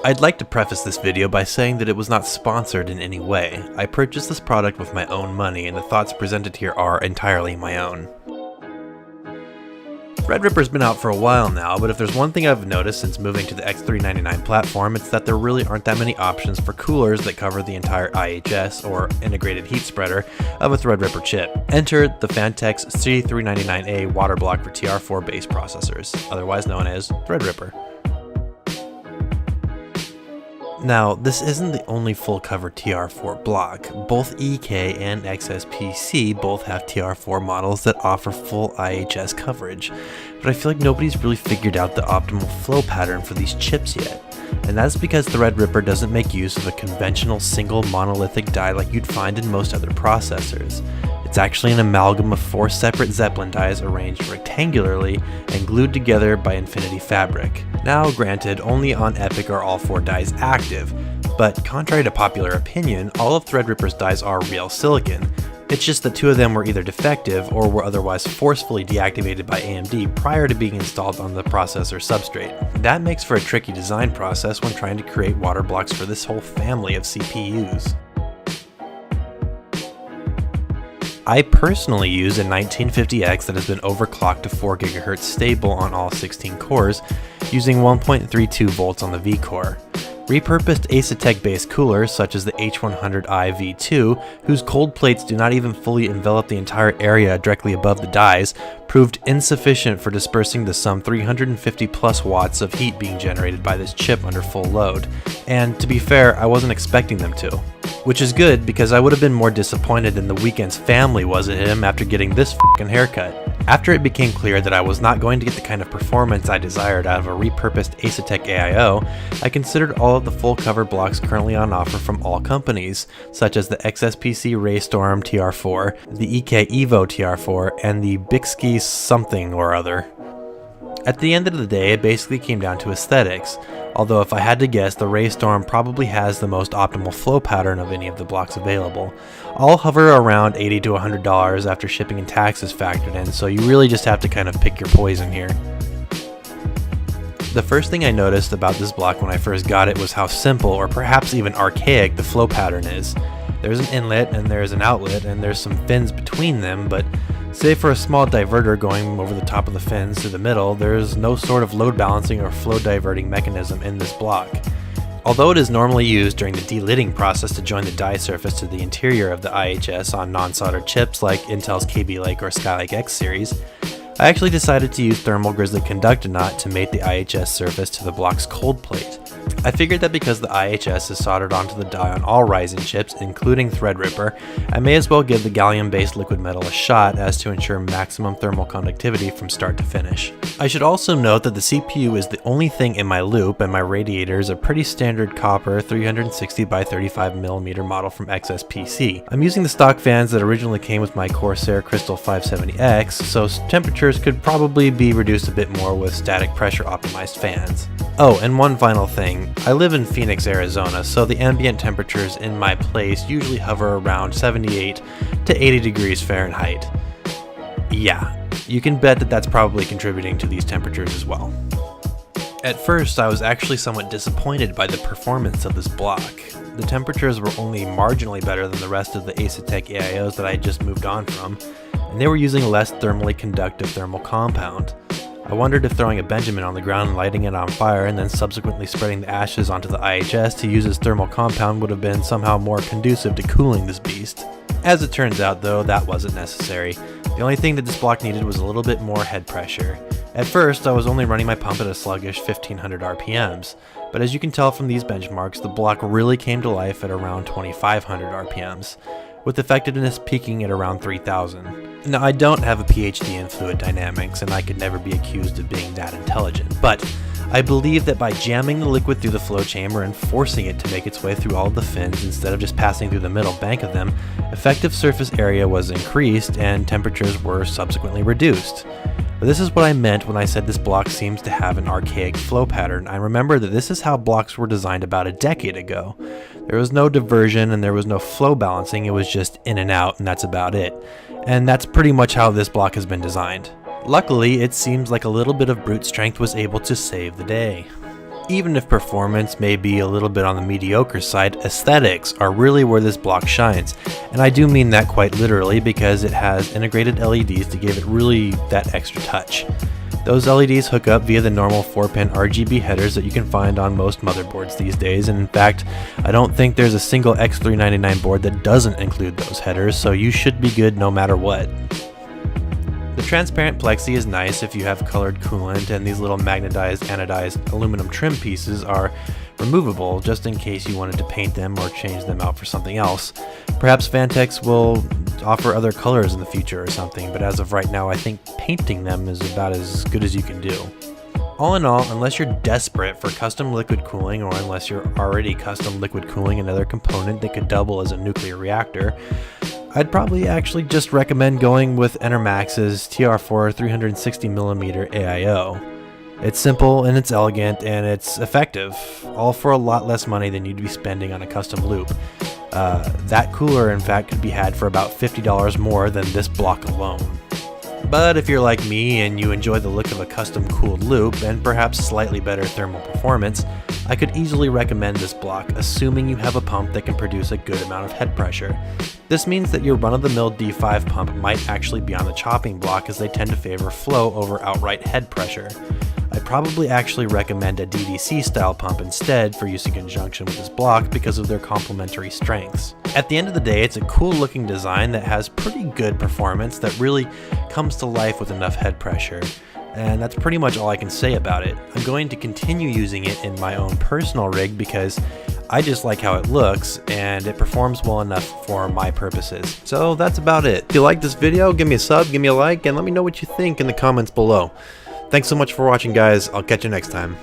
I'd like to preface this video by saying that it was not sponsored in any way. I purchased this product with my own money and the thoughts presented here are entirely my own. Threadripper's been out for a while now, but if there's one thing I've noticed since moving to the C399 platform, it's that there really aren't that many options for coolers that cover the entire IHS, or integrated heat spreader, of a Threadripper chip. Enter the Phanteks C399A water block for TR4 base processors, otherwise known as Threadripper. Now, this isn't the only full cover TR4 block. Both EK and XSPC both have TR4 models that offer full IHS coverage, but I feel like nobody's really figured out the optimal flow pattern for these chips yet. And that's because Threadripper doesn't make use of a conventional single monolithic die like you'd find in most other processors. It's actually an amalgam of 4 separate Zeppelin dies arranged rectangularly and glued together by infinity fabric. Now granted, only on Epic are all 4 dies active, but contrary to popular opinion, all of Threadripper's dies are real silicon. It's just that 2 of them were either defective or were otherwise forcefully deactivated by AMD prior to being installed on the processor substrate. That makes for a tricky design process when trying to create water blocks for this whole family of CPUs. I personally use a 1950X that has been overclocked to 4 GHz stable on all 16 cores, using 1.32 volts on the V-core. Repurposed Aesthetic based coolers such as the H100i V2, whose cold plates do not even fully envelop the entire area directly above the dies, proved insufficient for dispersing the some 350 plus watts of heat being generated by this chip under full load. And to be fair, I wasn't expecting them to. Which is good, because I would have been more disappointed than the weekend's family was at him after getting this f***ing haircut. After it became clear that I was not going to get the kind of performance I desired out of a repurposed Aesthetic AIO, I considered all of the full cover blocks currently on offer from all companies, such as the XSPC Raystorm TR4, the EK Evo TR4, and the Bixby something or other. At the end of the day, it basically came down to aesthetics, although if I had to guess, the Raystorm probably has the most optimal flow pattern of any of the blocks available. All hover around $80 to $100 after shipping and taxes factored in, so you really just have to kind of pick your poison here. The first thing I noticed about this block when I first got it was how simple, or perhaps even archaic, the flow pattern is. There's an inlet and there's an outlet and there's some fins between them, but save for a small diverter going over the top of the fins to the middle, there's no sort of load balancing or flow diverting mechanism in this block. Although it is normally used during the delitting process to join the die surface to the interior of the IHS on non-soldered chips like Intel's Kaby Lake or Skylake X series, I actually decided to use thermal grizzly conductor knot to mate the IHS surface to the block's cold plate. I figured that because the IHS is soldered onto the die on all Ryzen chips, including Threadripper, I may as well give the gallium-based liquid metal a shot as to ensure maximum thermal conductivity from start to finish. I should also note that the CPU is the only thing in my loop, and my radiator is a pretty standard copper 360 by 35mm model from XSPC. I'm using the stock fans that originally came with my Corsair Crystal 570X, so temperatures could probably be reduced a bit more with static pressure optimized fans. Oh, and one final thing. I live in Phoenix, Arizona, so the ambient temperatures in my place usually hover around 78 to 80 degrees Fahrenheit. Yeah, you can bet that that's probably contributing to these temperatures as well. At first, I was actually somewhat disappointed by the performance of this block. The temperatures were only marginally better than the rest of the Aesthetic AIOs that I had just moved on from, and they were using less thermally conductive thermal compound. I wondered if throwing a Benjamin on the ground and lighting it on fire and then subsequently spreading the ashes onto the IHS to use as thermal compound would have been somehow more conducive to cooling this beast. As it turns out though, that wasn't necessary. The only thing that this block needed was a little bit more head pressure. At first, I was only running my pump at a sluggish 1500 RPMs, but as you can tell from these benchmarks, the block really came to life at around 2500 RPMs, with effectiveness peaking at around 3000. Now, I don't have a PhD in fluid dynamics, and I could never be accused of being that intelligent, but I believe that by jamming the liquid through the flow chamber and forcing it to make its way through all of the fins instead of just passing through the middle bank of them, effective surface area was increased and temperatures were subsequently reduced. But this is what I meant when I said this block seems to have an archaic flow pattern. I remember that this is how blocks were designed about a decade ago. There was no diversion and there was no flow balancing, it was just in and out, and that's about it. And that's pretty much how this block has been designed. Luckily, it seems like a little bit of brute strength was able to save the day. Even if performance may be a little bit on the mediocre side, aesthetics are really where this block shines. And I do mean that quite literally, because it has integrated LEDs to give it really that extra touch. Those LEDs hook up via the normal 4-pin RGB headers that you can find on most motherboards these days, and in fact, I don't think there's a single X399 board that doesn't include those headers, so you should be good no matter what. The transparent plexi is nice if you have colored coolant, and these little magnetized anodized aluminum trim pieces are removable just in case you wanted to paint them or change them out for something else. Perhaps Phanteks will offer other colors in the future or something, but as of right now I think painting them is about as good as you can do. All in all, unless you're desperate for custom liquid cooling, or unless you're already custom liquid cooling another component that could double as a nuclear reactor, I'd probably actually just recommend going with Enermax's TR4 360mm AIO. It's simple and it's elegant and it's effective, all for a lot less money than you'd be spending on a custom loop. That cooler in fact could be had for about $50 more than this block alone. But if you're like me and you enjoy the look of a custom cooled loop and perhaps slightly better thermal performance, I could easily recommend this block, assuming you have a pump that can produce a good amount of head pressure. This means that your run-of-the-mill D5 pump might actually be on the chopping block, as they tend to favor flow over outright head pressure. I'd probably actually recommend a DDC style pump instead for use in conjunction with this block because of their complementary strengths. At the end of the day, it's a cool looking design that has pretty good performance that really comes to life with enough head pressure. And that's pretty much all I can say about it. I'm going to continue using it in my own personal rig because I just like how it looks and it performs well enough for my purposes. So that's about it. If you like this video, give me a sub, give me a like, and let me know what you think in the comments below. Thanks so much for watching, guys. I'll catch you next time.